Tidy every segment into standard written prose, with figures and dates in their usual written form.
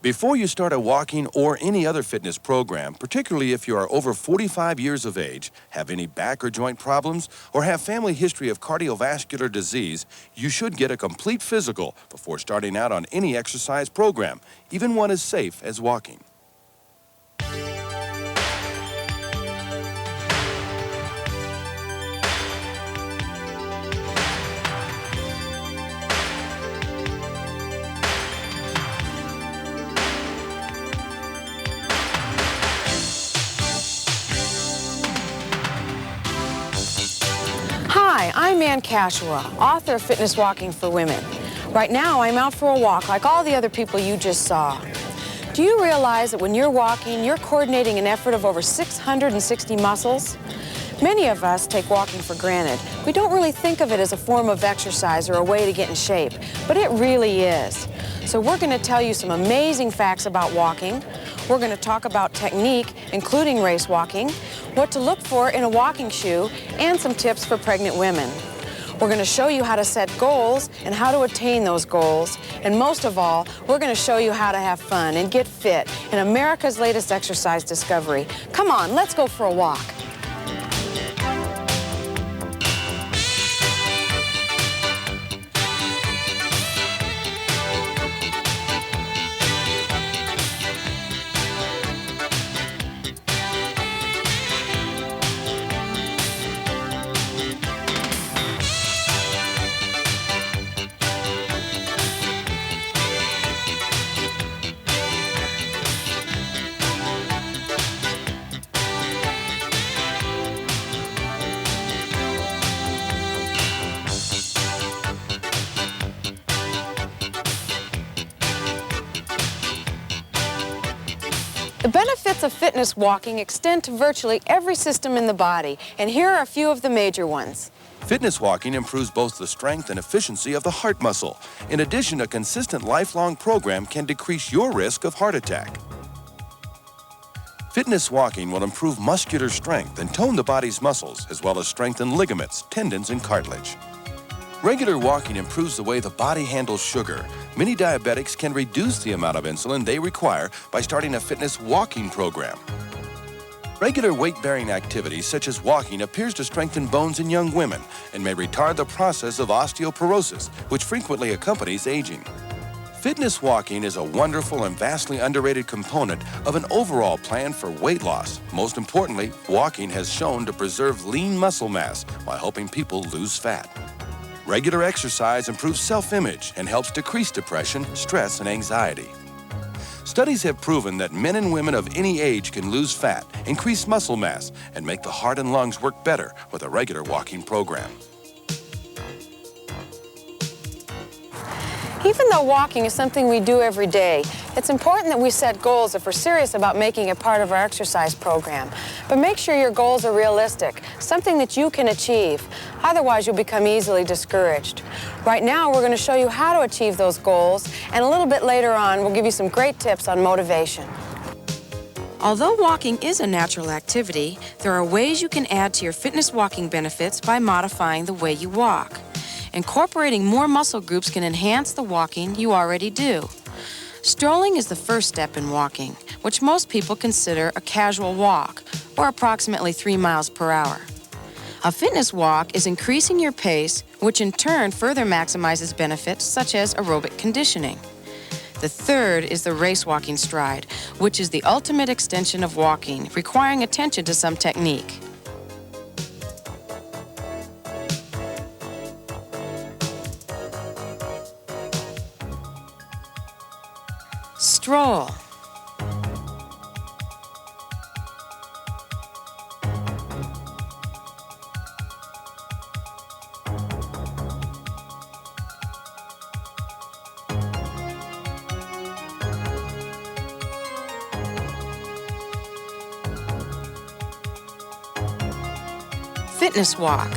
Before you start a walking or any other fitness program, particularly if you are over 45 years of age, have any back or joint problems, or have family history of cardiovascular disease, you should get a complete physical before starting out on any exercise program, even one as safe as walking. Hi, I'm Kashiwa, author of Fitness Walking for Women. Right now, I'm out for a walk like all the other people you just saw. Do you realize that when you're walking, you're coordinating an effort of over 660 muscles? Many of us take walking for granted. We don't really think of it as a form of exercise or a way to get in shape, but it really is. So we're going to tell you some amazing facts about walking. We're going to talk about technique, including race walking, what to look for in a walking shoe, and some tips for pregnant women. We're going to show you how to set goals and how to attain those goals. And most of all, we're going to show you how to have fun and get fit in America's latest exercise discovery. Come on, let's go for a walk. The benefits of fitness walking extend to virtually every system in the body, and here are a few of the major ones. Fitness walking improves both the strength and efficiency of the heart muscle. In addition, a consistent lifelong program can decrease your risk of heart attack. Fitness walking will improve muscular strength and tone the body's muscles, as well as strengthen ligaments, tendons, and cartilage. Regular walking improves the way the body handles sugar. Many diabetics can reduce the amount of insulin they require by starting a fitness walking program. Regular weight-bearing activities such as walking appears to strengthen bones in young women and may retard the process of osteoporosis, which frequently accompanies aging. Fitness walking is a wonderful and vastly underrated component of an overall plan for weight loss. Most importantly, walking has shown to preserve lean muscle mass while helping people lose fat. Regular exercise improves self-image and helps decrease depression, stress, and anxiety. Studies have proven that men and women of any age can lose fat, increase muscle mass, and make the heart and lungs work better with a regular walking program. Even though walking is something we do every day, it's important that we set goals if we're serious about making it part of our exercise program. But make sure your goals are realistic, something that you can achieve. Otherwise, you'll become easily discouraged. Right now, we're going to show you how to achieve those goals, and a little bit later on, we'll give you some great tips on motivation. Although walking is a natural activity, there are ways you can add to your fitness walking benefits by modifying the way you walk. Incorporating more muscle groups can enhance the walking you already do. Strolling is the first step in walking, which most people consider a casual walk, or approximately 3 miles per hour. A fitness walk is increasing your pace, which in turn further maximizes benefits such as aerobic conditioning. The third is the race walking stride, which is the ultimate extension of walking, requiring attention to some technique. Stroll. Fitness walk.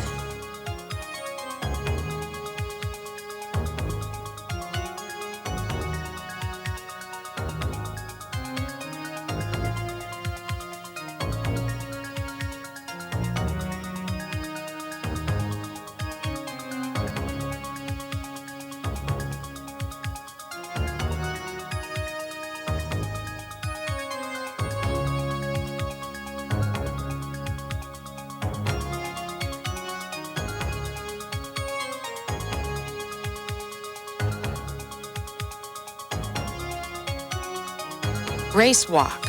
Race walk.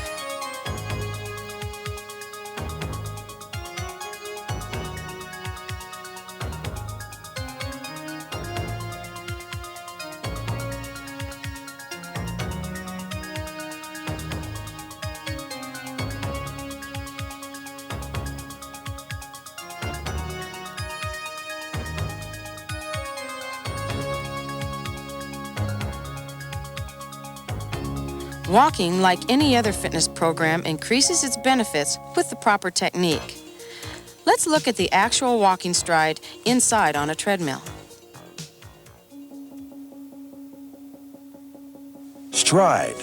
Walking, like any other fitness program, increases its benefits with the proper technique. Let's look at the actual walking stride inside on a treadmill. Stride.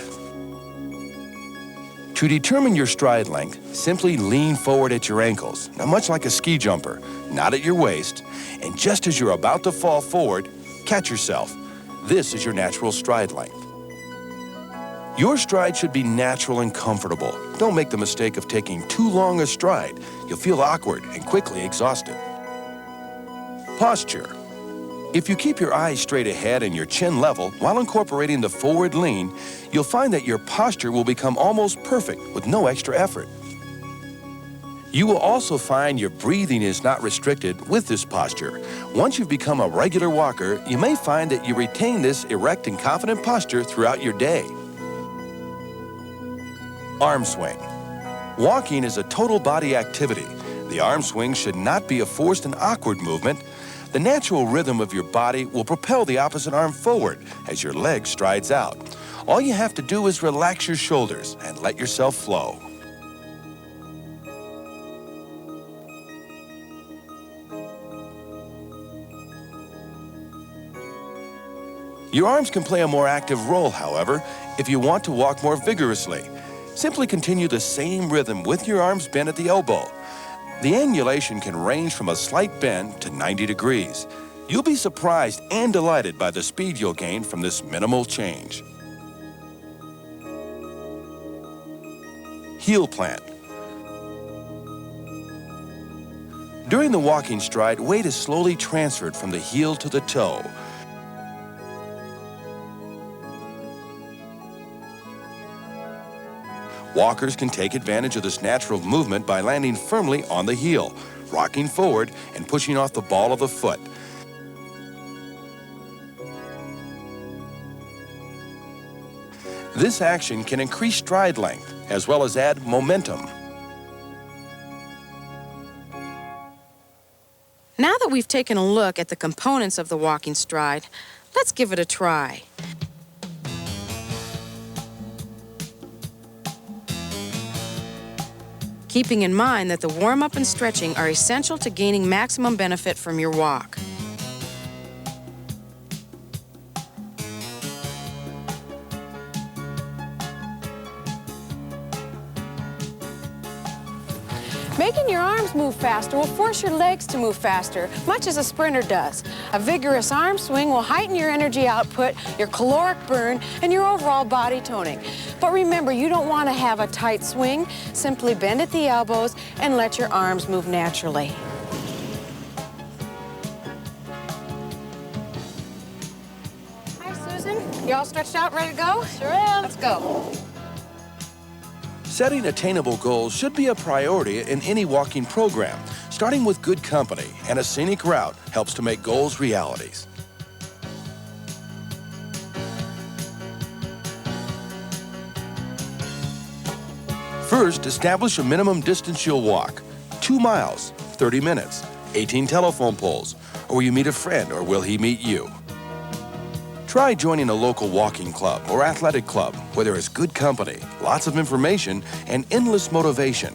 To determine your stride length, simply lean forward at your ankles, now much like a ski jumper, not at your waist, and just as you're about to fall forward, catch yourself. This is your natural stride length. Your stride should be natural and comfortable. Don't make the mistake of taking too long a stride. You'll feel awkward and quickly exhausted. Posture. If you keep your eyes straight ahead and your chin level while incorporating the forward lean, you'll find that your posture will become almost perfect with no extra effort. You will also find your breathing is not restricted with this posture. Once you've become a regular walker, you may find that you retain this erect and confident posture throughout your day. Arm swing. Walking is a total body activity. The arm swing should not be a forced and awkward movement. The natural rhythm of your body will propel the opposite arm forward as your leg strides out. All you have to do is relax your shoulders and let yourself flow. Your arms can play a more active role, however, if you want to walk more vigorously. Simply continue the same rhythm with your arms bent at the elbow. The angulation can range from a slight bend to 90 degrees. You'll be surprised and delighted by the speed you'll gain from this minimal change. Heel plant. During the walking stride, weight is slowly transferred from the heel to the toe. Walkers can take advantage of this natural movement by landing firmly on the heel, rocking forward and pushing off the ball of the foot. This action can increase stride length as well as add momentum. Now that we've taken a look at the components of the walking stride, let's give it a try. Keeping in mind that the warm-up and stretching are essential to gaining maximum benefit from your walk. Making your arms move faster will force your legs to move faster, much as a sprinter does. A vigorous arm swing will heighten your energy output, your caloric burn, and your overall body toning. But remember, you don't want to have a tight swing. Simply bend at the elbows and let your arms move naturally. Hi, Susan. You all stretched out, ready to go? Sure am. Let's go. Setting attainable goals should be a priority in any walking program. Starting with good company and a scenic route helps to make goals realities. First, establish a minimum distance you'll walk. 2 miles, 30 minutes, 18 telephone poles, or will you meet a friend or will he meet you? Try joining a local walking club or athletic club where there is good company, lots of information, and endless motivation.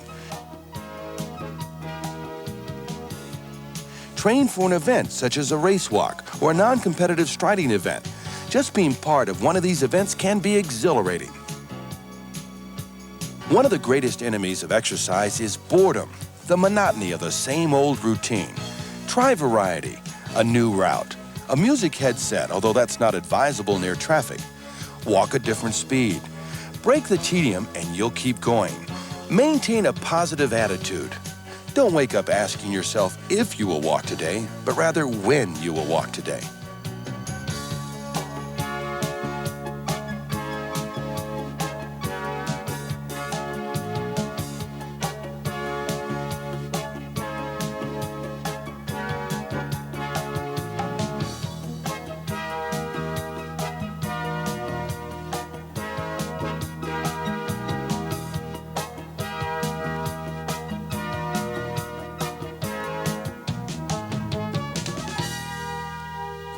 Train for an event such as a race walk or a non-competitive striding event. Just being part of one of these events can be exhilarating. One of the greatest enemies of exercise is boredom, the monotony of the same old routine. Try variety, a new route, a music headset, although that's not advisable near traffic. Walk a different speed. Break the tedium and you'll keep going. Maintain a positive attitude. Don't wake up asking yourself if you will walk today, but rather when you will walk today.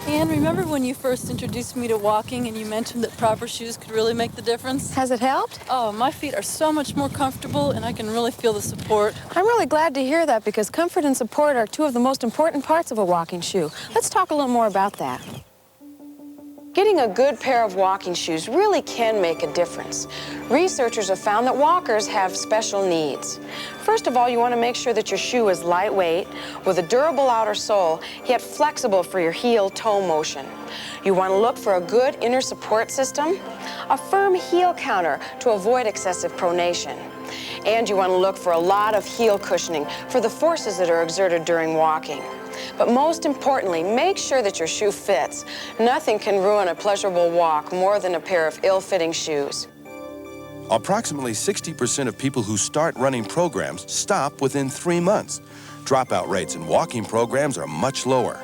Anne, remember when you first introduced me to walking and you mentioned that proper shoes could really make the difference? Has it helped? Oh, my feet are so much more comfortable and I can really feel the support. I'm really glad to hear that because comfort and support are two of the most important parts of a walking shoe. Let's talk a little more about that. Getting a good pair of walking shoes really can make a difference. Researchers have found that walkers have special needs. First of all, you want to make sure that your shoe is lightweight, with a durable outer sole, yet flexible for your heel-toe motion. You want to look for a good inner support system, a firm heel counter to avoid excessive pronation. And you want to look for a lot of heel cushioning for the forces that are exerted during walking. But most importantly, make sure that your shoe fits. Nothing can ruin a pleasurable walk more than a pair of ill-fitting shoes. Approximately 60% of people who start running programs stop within 3 months. Dropout rates in walking programs are much lower.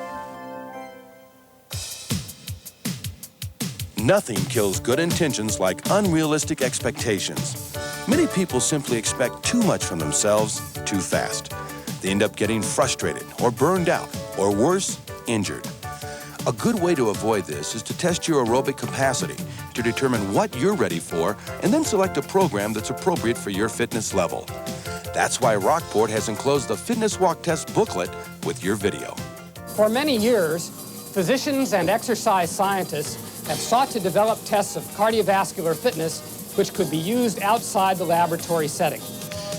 Nothing kills good intentions like unrealistic expectations. Many people simply expect too much from themselves too fast. They end up getting frustrated or burned out, or worse, injured. A good way to avoid this is to test your aerobic capacity to determine what you're ready for and then select a program that's appropriate for your fitness level. That's why Rockport has enclosed the Fitness Walk Test booklet with your video. For many years, physicians and exercise scientists have sought to develop tests of cardiovascular fitness which could be used outside the laboratory setting.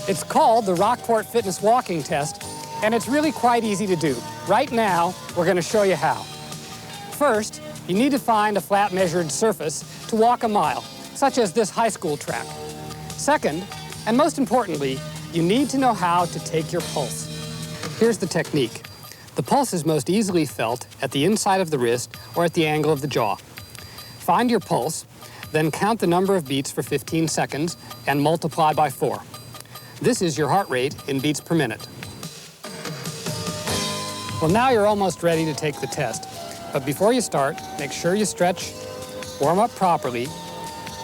It's called the Rockport Fitness Walking Test, and it's really quite easy to do. Right now, we're going to show you how. First, you need to find a flat measured surface to walk a mile, such as this high school track. Second, and most importantly, you need to know how to take your pulse. Here's the technique. The pulse is most easily felt at the inside of the wrist or at the angle of the jaw. Find your pulse, then count the number of beats for 15 seconds and multiply by 4. This is your heart rate in beats per minute. Well, now you're almost ready to take the test. But before you start, make sure you stretch, warm up properly,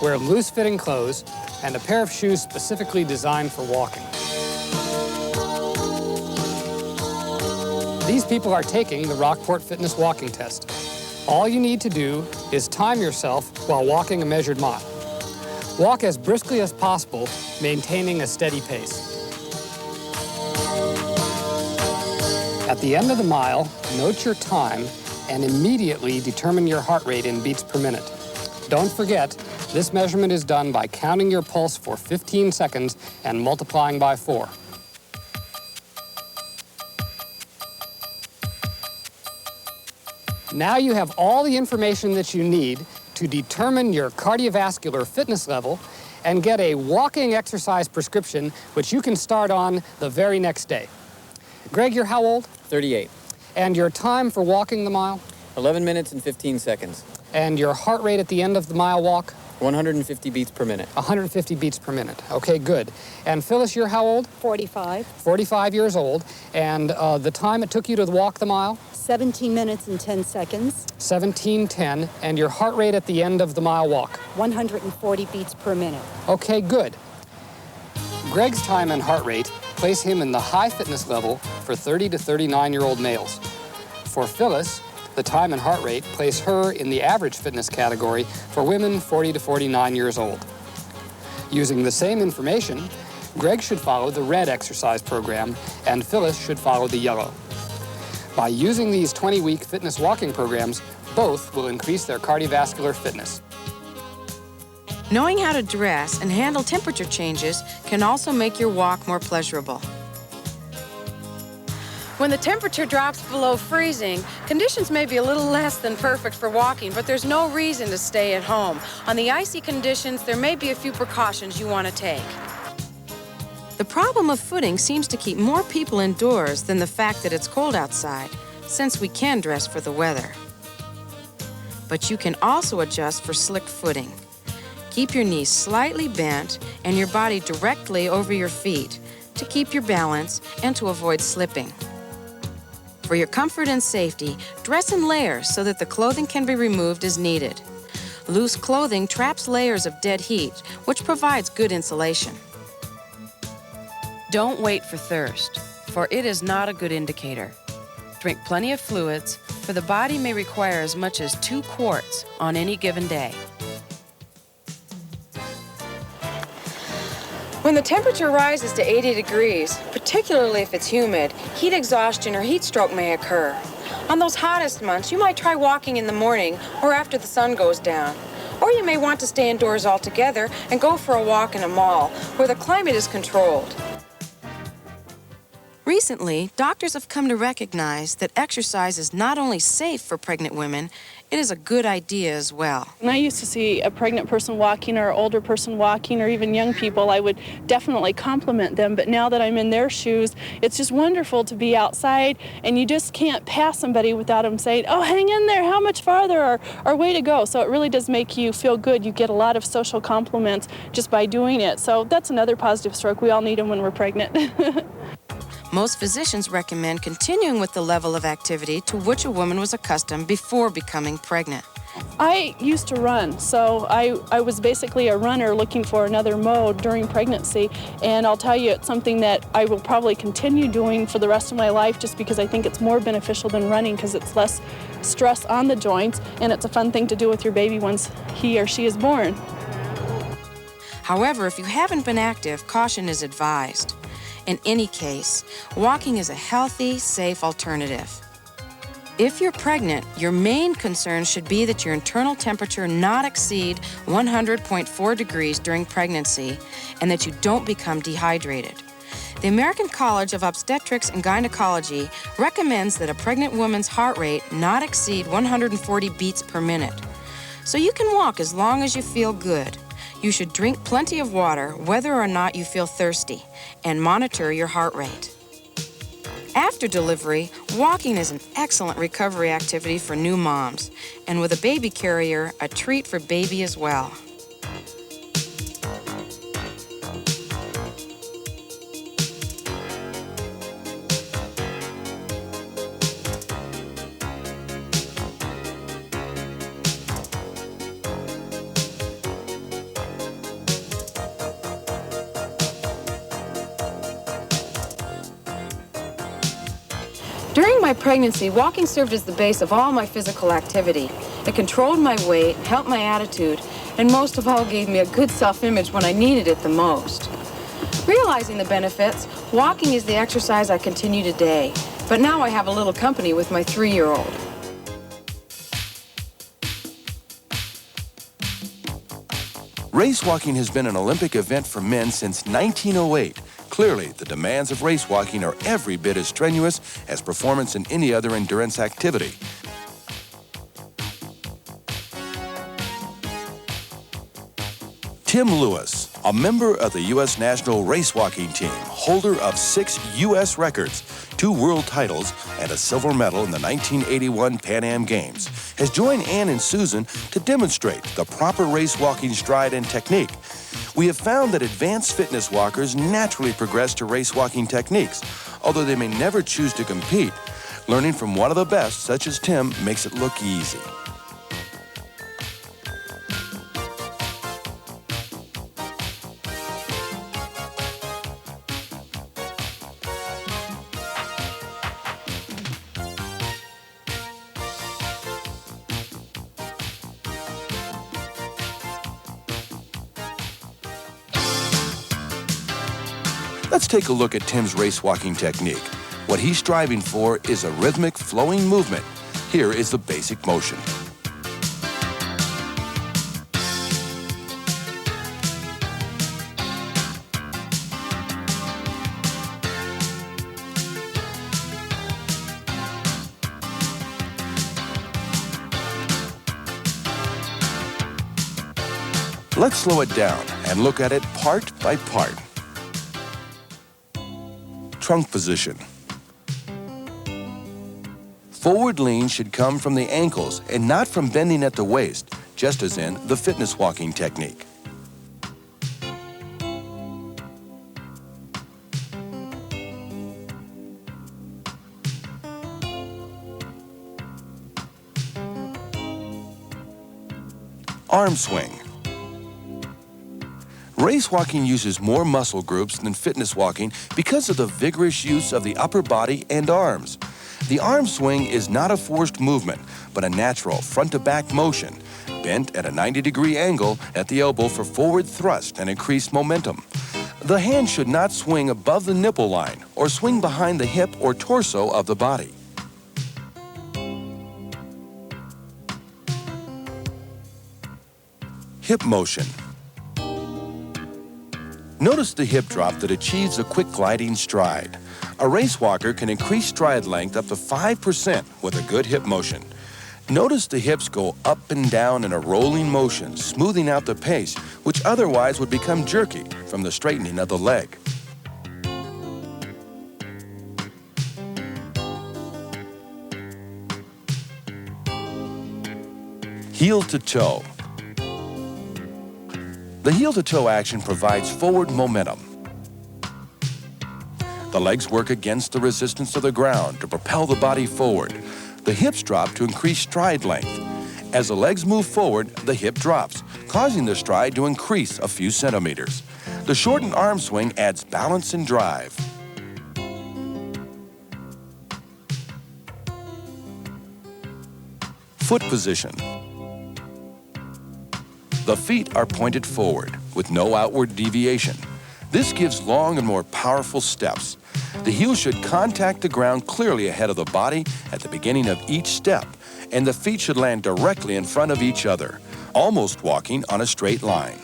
wear loose-fitting clothes, and a pair of shoes specifically designed for walking. These people are taking the Rockport Fitness Walking Test. All you need to do is time yourself while walking a measured mile. Walk as briskly as possible, maintaining a steady pace. At the end of the mile, note your time and immediately determine your heart rate in beats per minute. Don't forget, this measurement is done by counting your pulse for 15 seconds and multiplying by 4. Now you have all the information that you need to determine your cardiovascular fitness level and get a walking exercise prescription, which you can start on the very next day. Greg, you're how old? 38. And your time for walking the mile? 11 minutes and 15 seconds. And your heart rate at the end of the mile walk? 150 beats per minute. 150 beats per minute. Okay, good. And Phyllis, you're how old? 45. 45 years old. And the time it took you to walk the mile? 17 minutes and 10 seconds. 17:10. And your heart rate at the end of the mile walk? 140 beats per minute. Okay, good. Greg's time and heart rate place him in the high fitness level for 30 to 39-year-old males. For Phyllis, the time and heart rate place her in the average fitness category for women 40 to 49 years old. Using the same information, Greg should follow the red exercise program and Phyllis should follow the yellow. By using these 20-week fitness walking programs, both will increase their cardiovascular fitness. Knowing how to dress and handle temperature changes can also make your walk more pleasurable. When the temperature drops below freezing, conditions may be a little less than perfect for walking, but there's no reason to stay at home. On the icy conditions, there may be a few precautions you want to take. The problem of footing seems to keep more people indoors than the fact that it's cold outside, since we can dress for the weather. But you can also adjust for slick footing. Keep your knees slightly bent and your body directly over your feet to keep your balance and to avoid slipping. For your comfort and safety, dress in layers so that the clothing can be removed as needed. Loose clothing traps layers of dead heat, which provides good insulation. Don't wait for thirst, for it is not a good indicator. Drink plenty of fluids, for the body may require as much as 2 quarts on any given day. When the temperature rises to 80 degrees, particularly if it's humid, heat exhaustion or heat stroke may occur. On those hottest months, you might try walking in the morning or after the sun goes down. Or you may want to stay indoors altogether and go for a walk in a mall where the climate is controlled. Recently, doctors have come to recognize that exercise is not only safe for pregnant women, it is a good idea as well. When I used to see a pregnant person walking or an older person walking or even young people, I would definitely compliment them. But now that I'm in their shoes, it's just wonderful to be outside, and you just can't pass somebody without them saying, "Oh, hang in there, how much farther?" or "Way to go." So it really does make you feel good. You get a lot of social compliments just by doing it. So that's another positive stroke. We all need them when we're pregnant. Most physicians recommend continuing with the level of activity to which a woman was accustomed before becoming pregnant. I used to run, so I was basically a runner looking for another mode during pregnancy, and I'll tell you, it's something that I will probably continue doing for the rest of my life just because I think it's more beneficial than running because it's less stress on the joints, and it's a fun thing to do with your baby once he or she is born. However, if you haven't been active, caution is advised. In any case, walking is a healthy, safe alternative. If you're pregnant, your main concern should be that your internal temperature not exceed 100.4 degrees during pregnancy and that you don't become dehydrated. The American College of Obstetrics and Gynecology recommends that a pregnant woman's heart rate not exceed 140 beats per minute. So you can walk as long as you feel good. You should drink plenty of water whether or not you feel thirsty, and monitor your heart rate. After delivery, walking is an excellent recovery activity for new moms, and with a baby carrier, a treat for baby as well. During my pregnancy, walking served as the base of all my physical activity. It controlled my weight, helped my attitude, and most of all gave me a good self-image when I needed it the most. Realizing the benefits, walking is the exercise I continue today, but now I have a little company with my 3-year-old. Race walking has been an Olympic event for men since 1908. Clearly, the demands of race walking are every bit as strenuous as performance in any other endurance activity. Tim Lewis, a member of the U.S. national race walking team, holder of 6 U.S. records, 2 world titles, and a silver medal in the 1981 Pan Am Games, has joined Ann and Susan to demonstrate the proper race walking stride and technique. We have found that advanced fitness walkers naturally progress to race walking techniques, although they may never choose to compete. Learning from one of the best, such as Tim, makes it look easy. Let's take a look at Tim's race walking technique. What he's striving for is a rhythmic, flowing movement. Here is the basic motion. Let's slow it down and look at it part by part. Trunk position. Forward lean should come from the ankles and not from bending at the waist, just as in the fitness walking technique. Arm swing. Race walking uses more muscle groups than fitness walking because of the vigorous use of the upper body and arms. The arm swing is not a forced movement, but a natural front-to-back motion, bent at a 90-degree angle at the elbow for forward thrust and increased momentum. The hand should not swing above the nipple line or swing behind the hip or torso of the body. Hip motion. Notice the hip drop that achieves a quick gliding stride. A race walker can increase stride length up to 5% with a good hip motion. Notice the hips go up and down in a rolling motion, smoothing out the pace, which otherwise would become jerky from the straightening of the leg. Heel to toe. The heel-to-toe action provides forward momentum. The legs work against the resistance of the ground to propel the body forward. The hips drop to increase stride length. As the legs move forward, the hip drops, causing the stride to increase a few centimeters. The shortened arm swing adds balance and drive. Foot position. The feet are pointed forward with no outward deviation. This gives long and more powerful steps. The heel should contact the ground clearly ahead of the body at the beginning of each step, and the feet should land directly in front of each other, almost walking on a straight line.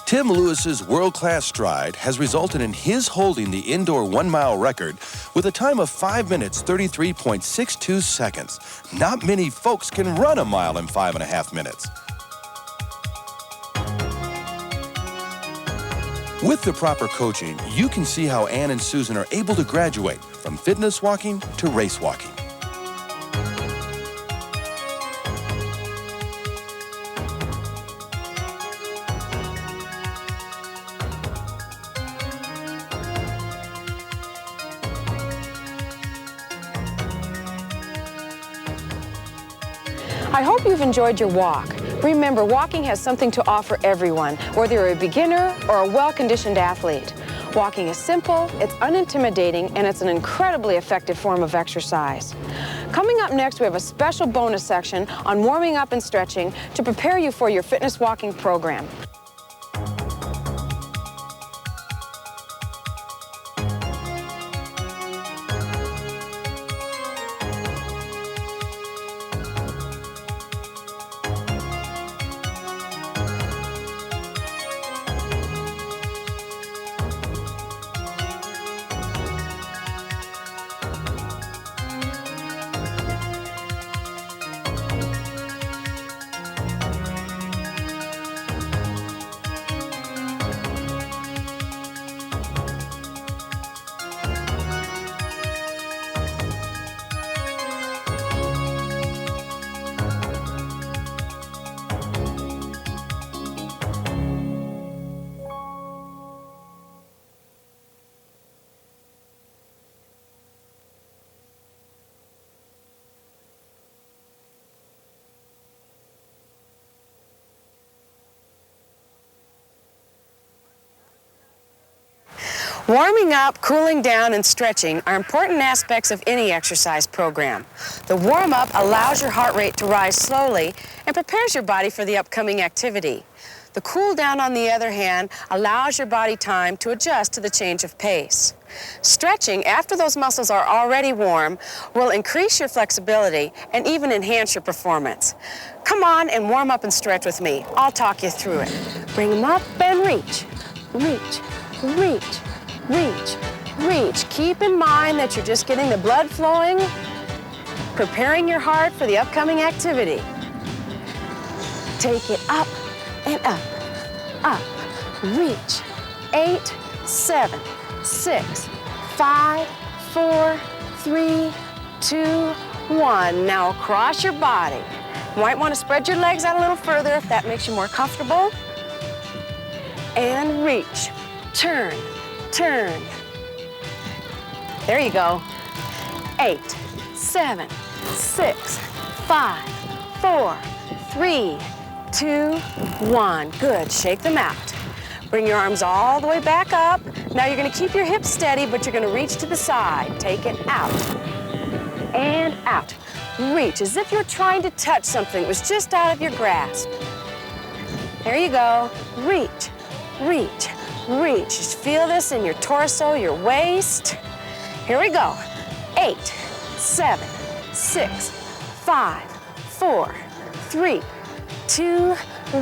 Tim Lewis's world-class stride has resulted in his holding the indoor 1-mile record with a time of 5 minutes, 33.62 seconds. Not many folks can run a mile in 5.5 minutes. With the proper coaching, you can see how Ann and Susan are able to graduate from fitness walking to race walking. I hope you've enjoyed your walk. Remember, walking has something to offer everyone, whether you're a beginner or a well-conditioned athlete. Walking is simple, it's unintimidating, and it's an incredibly effective form of exercise. Coming up next, we have a special bonus section on warming up and stretching to prepare you for your fitness walking program. Warming up, cooling down, and stretching are important aspects of any exercise program. The warm-up allows your heart rate to rise slowly and prepares your body for the upcoming activity. The cool down, on the other hand, allows your body time to adjust to the change of pace. Stretching, after those muscles are already warm, will increase your flexibility and even enhance your performance. Come on and warm up and stretch with me. I'll talk you through it. Bring them up and reach, reach, reach. Reach, reach. Keep in mind that you're just getting the blood flowing, preparing your heart for the upcoming activity. Take it up and up, up. Reach. 8, 7, 6, 5, 4, 3, 2, 1. Now across your body. You might want to spread your legs out a little further if that makes you more comfortable. And reach. Turn. Turn. There you go. 8, 7, 6, 5, 4, 3, 2, 1. Good. Shake them out. Bring your arms all the way back up. Now you're gonna keep your hips steady, but you're gonna reach to the side. Take it out and out. Reach as if you're trying to touch something that was just out of your grasp. There you go. Reach, reach, reach. Just feel this in your torso, your waist. Here we go. 8, 7, 6, 5, 4, 3, 2,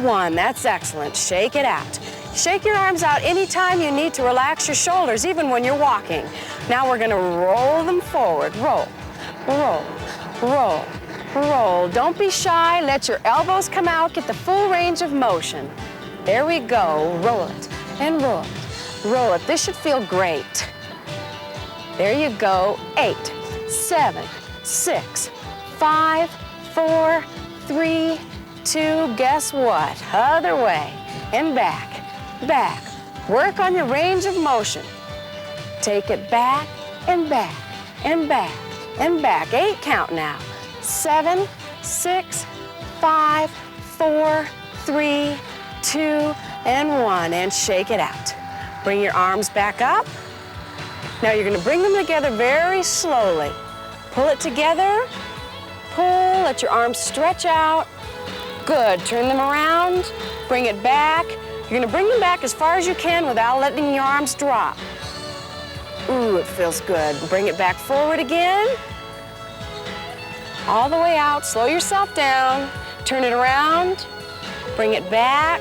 1. That's excellent. Shake it out. Shake your arms out anytime you need to relax your shoulders, even when you're walking. Now we're gonna roll them forward. Roll, roll, roll, roll. Don't be shy. Let your elbows come out. Get the full range of motion. There we go. Roll it and roll it. Roll it. This should feel great. There you go. 8, 7, 6, 5, 4, 3, 2. Guess what? Other way and back. Back. Work on your range of motion. Take it back and back and back and back. 8 count now. 7, 6, 5, 4, 3, 2, and 1. And shake it out. Bring your arms back up. Now you're going to bring them together very slowly. Pull it together. Pull. Let your arms stretch out. Good. Turn them around. Bring it back. You're gonna bring them back as far as you can without letting your arms drop. Ooh, it feels good. Bring it back forward again. All the way out, slow yourself down. Turn it around, bring it back.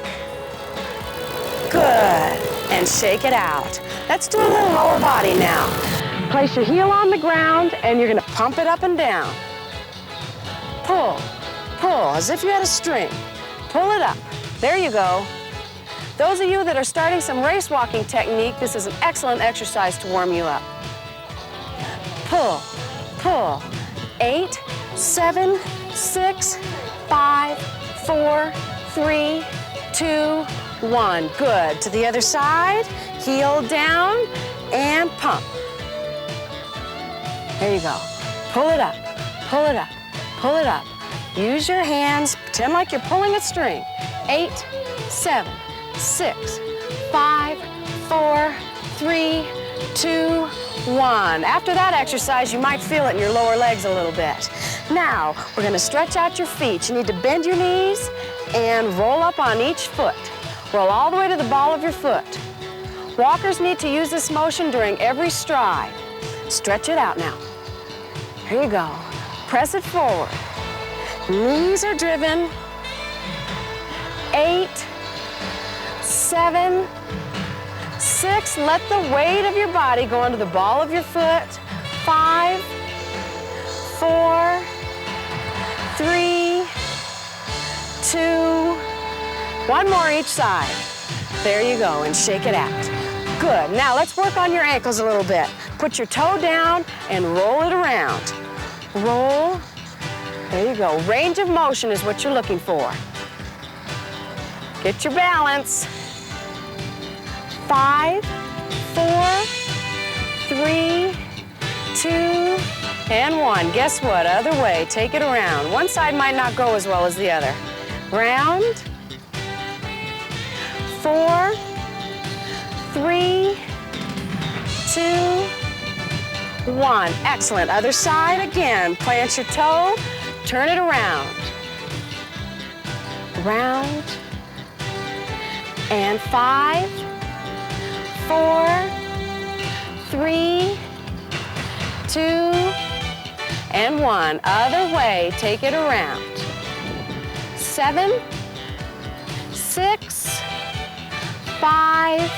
Good, and shake it out. Let's do a little lower body now. Place your heel on the ground and you're gonna pump it up and down. Pull, pull, as if you had a string. Pull it up, there you go. Those of you that are starting some race walking technique, this is an excellent exercise to warm you up. Pull, pull. 8, 7, 6, 5, 4, 3, 2, 1. Good. To the other side, heel down and pump. There you go. Pull it up, pull it up, pull it up. Use your hands, pretend like you're pulling a string. 8, 7, 6, 5, 4, 3, 2, 1. After that exercise, you might feel it in your lower legs a little bit. Now, we're gonna stretch out your feet. You need to bend your knees and roll up on each foot. Roll all the way to the ball of your foot. Walkers need to use this motion during every stride. Stretch it out now. Here you go. Press it forward. Knees are driven. 8, 7, 6, let the weight of your body go into the ball of your foot. 5, 4, 3, 2, 1 more each side. There you go, and shake it out. Good, now let's work on your ankles a little bit. Put your toe down and roll it around. Roll, there you go. Range of motion is what you're looking for. Get your balance. 5, 4, 3, 2, and 1. Guess what? Other way. Take it around. One side might not go as well as the other. Round. 4, 3, 2, 1. Excellent. Other side again. Plant your toe. Turn it around. Round. And 5, 4, 3, 2, and 1. Other way, take it around. 7, 6, 5,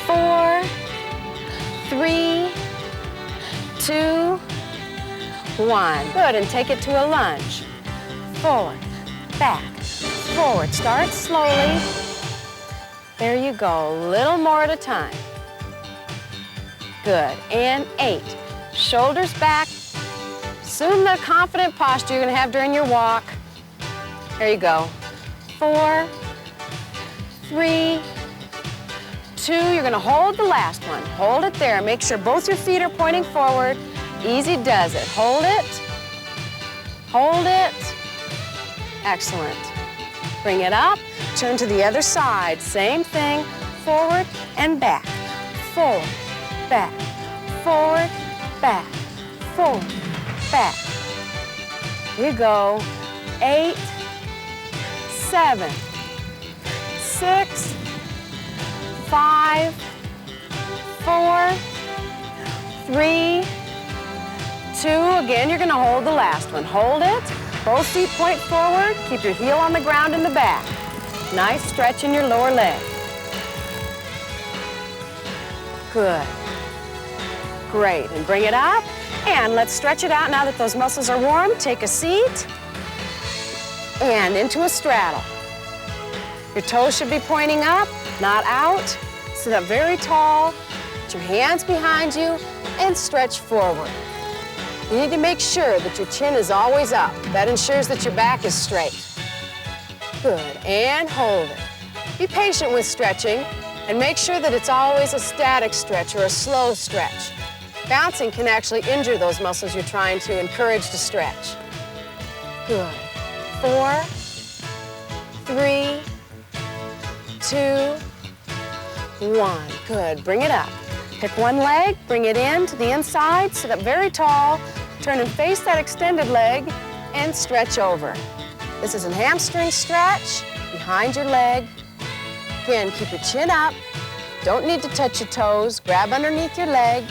4, 3, 2, 1. Good, and take it to a lunge. Forward, back, forward. Start slowly. There you go, a little more at a time. Good, and 8. Shoulders back. Assume the confident posture you're gonna have during your walk. There you go. 4, 3, 2. You're gonna hold the last one. Hold it there. Make sure both your feet are pointing forward. Easy does it. Hold it. Hold it. Excellent. Bring it up, turn to the other side. Same thing, forward and back. Forward, back, forward, back, forward, back. Here you go. 8, 7, 6, 5, 4, 3, 2. Again, you're going to hold the last one. Hold it. Both feet point forward. Keep your heel on the ground in the back. Nice stretch in your lower leg. Good. Great. And bring it up. And let's stretch it out now that those muscles are warm. Take a seat. And into a straddle. Your toes should be pointing up, not out. Sit up very tall. Put your hands behind you and stretch forward. You need to make sure that your chin is always up. That ensures that your back is straight. Good, and hold it. Be patient with stretching and make sure that it's always a static stretch or a slow stretch. Bouncing can actually injure those muscles you're trying to encourage to stretch. Good. 4, 3, 2, 1. Good, bring it up. Pick one leg, bring it in to the inside, sit up very tall, turn and face that extended leg, and stretch over. This is a hamstring stretch behind your leg. Again, keep your chin up. Don't need to touch your toes. Grab underneath your leg,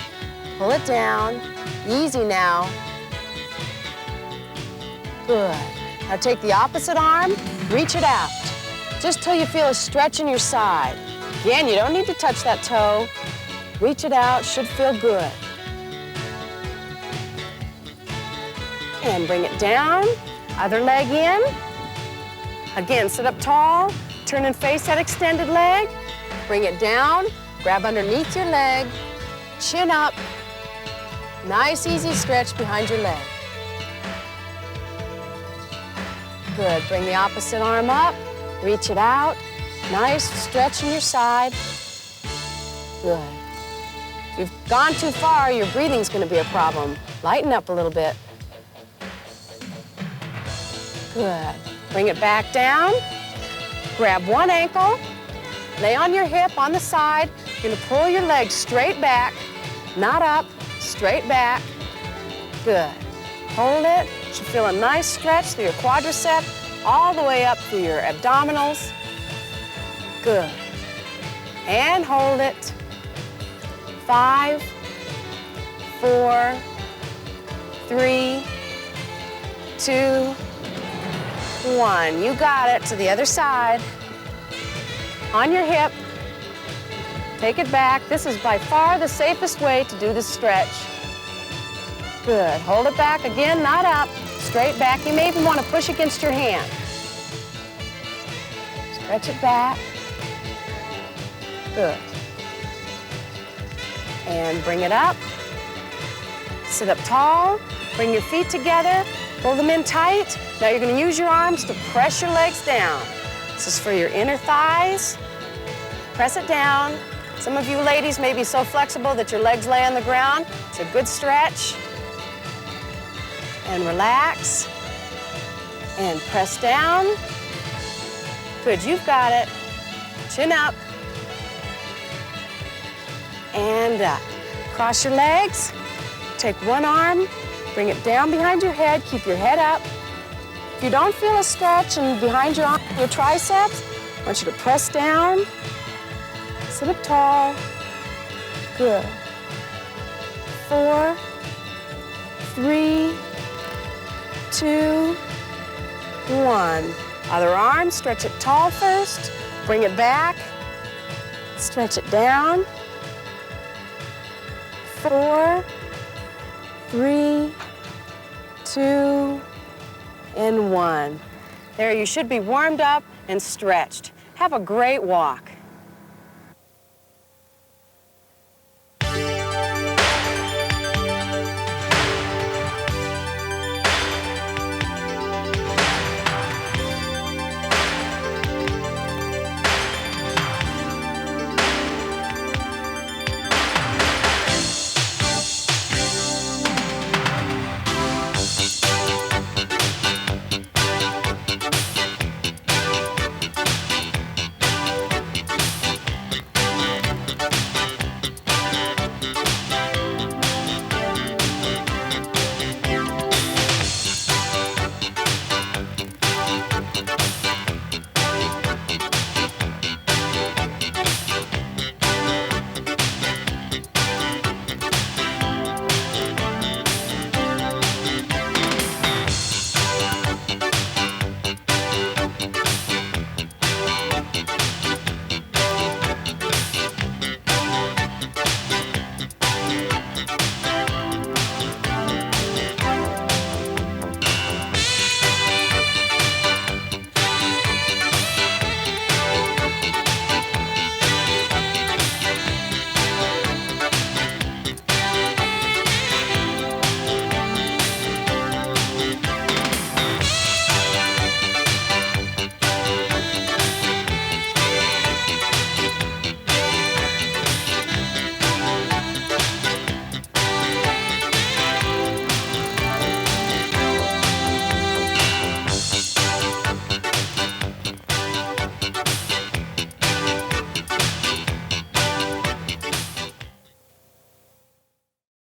pull it down. Easy now. Good. Now take the opposite arm, reach it out, just till you feel a stretch in your side. Again, you don't need to touch that toe. Reach it out, should feel good. And bring it down, other leg in. Again, sit up tall, turn and face that extended leg. Bring it down, grab underneath your leg, chin up. Nice, easy stretch behind your leg. Good, bring the opposite arm up, reach it out. Nice stretch in your side. Good. If you've gone too far, your breathing's gonna be a problem. Lighten up a little bit. Good. Bring it back down. Grab one ankle, lay on your hip on the side. You're gonna pull your leg straight back, not up, straight back. Good. Hold it. You should feel a nice stretch through your quadricep, all the way up through your abdominals. Good. And hold it. 5, 4, 3, 2, 1. You got it. To the other side. On your hip. Take it back. This is by far the safest way to do this stretch. Good. Hold it back again, not up. Straight back. You may even want to push against your hand. Stretch it back. Good. And bring it up. Sit up tall. Bring your feet together. Pull them in tight. Now you're going to use your arms to press your legs down. This is for your inner thighs. Press it down. Some of you ladies may be so flexible that your legs lay on the ground. It's a good stretch. And relax. And press down. Good, you've got it. Chin up. And up. Cross your legs. Take one arm, bring it down behind your head, keep your head up. If you don't feel a stretch and behind your triceps, I want you to press down, sit up tall. Good. 4, 3, 2, 1. Other arm, stretch it tall first, bring it back, stretch it down. 4, 3, 2, and 1. There, you should be warmed up and stretched. Have a great walk.